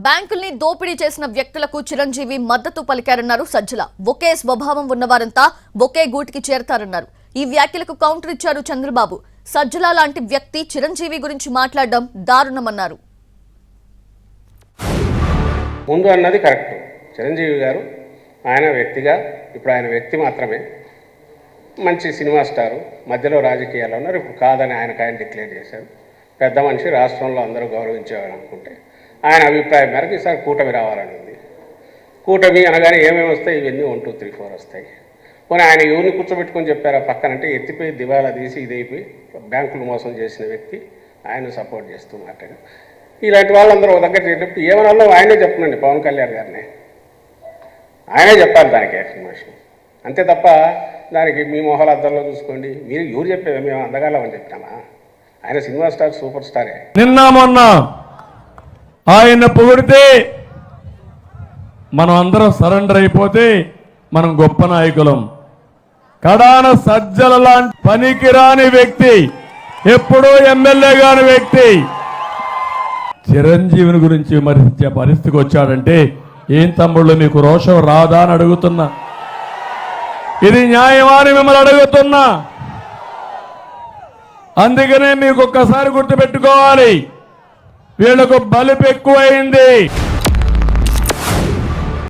బ్యాంకుల్ని దోపిడీ చేసిన వ్యక్తులకు చిరంజీవి మద్దతు పలికారన్నారు సజ్జల. ఒకే స్వభావం ఉన్నవారంతా ఒకే గూటికి చేరతారన్నారు. ఈ వ్యాఖ్యలకు కౌంటర్ ఇచ్చారు చంద్రబాబు. సజ్జల లాంటి వ్యక్తి చిరంజీవి గురించి మాట్లాడడం దారుణమన్నారు. ముందు అన్నది కరెక్ట్. చిరంజీవి గారు ఆయన వ్యక్తిగా ఇప్పుడు ఆయన వ్యక్తి మాత్రమే, మంచి సినిమా స్టారు, మధ్యలో రాజకీయాల్లో ఉన్నారు. ఇప్పుడు కాదని ఆయన డిక్లేర్ చేశారు. పెద్ద మనిషి, రాష్ట్రంలో అందరూ గౌరవించేవారు అనుకుంటే ఆయన అభిప్రాయం మేరకు ఈసారి కూటమి రావాలని ఉంది. కూటమి అనగానే ఏమేమి వస్తాయి? ఇవన్నీ 1, 2, 3, 4 వస్తాయి. పోనీ ఆయన ఎవరిని కూర్చోబెట్టుకొని చెప్పారా పక్కనంటే ఎత్తిపోయి దివాలా తీసి ఇదైపోయి బ్యాంకులు మోసం చేసిన వ్యక్తి ఆయన సపోర్ట్ చేస్తున్నట్టుగా. ఇలాంటి వాళ్ళందరూ ఒక దగ్గర చేసినప్పుడు ఏమన్నా ఆయనే చెప్తున్నాండి, పవన్ కళ్యాణ్ గారిని ఆయనే చెప్పాలి దానికి ఎక్స్ప్లెనేషన్. అంతే తప్ప దానికి మీ మొహాల అద్దంలో చూసుకోండి, మీరు ఎవరు చెప్పేది మేము అందగాలని చెప్తామా? ఆయన సినిమా స్టార్, సూపర్ స్టారే. నిన్న మొన్న ఆయన పొగిడితే మనం అందరం సరెండర్ అయిపోతే మనం గొప్ప నాయకులం. కడాన సజ్జల లాంటి పనికిరాని వ్యక్తి, ఎప్పుడూ ఎమ్మెల్యే కాని వ్యక్తి చిరంజీవిని గురించి విమర్శించే పరిస్థితికి వచ్చాడంటే ఏం తమ్ముళ్ళు మీకు రోషం రాదా అని అడుగుతున్నా. ఇది న్యాయమా అని మిమ్మల్ని అడుగుతున్నా. అందుకనే మీకు ఒక్కసారి గుర్తుపెట్టుకోవాలి, వీళ్లకు బలుపు ఎక్కువైంది.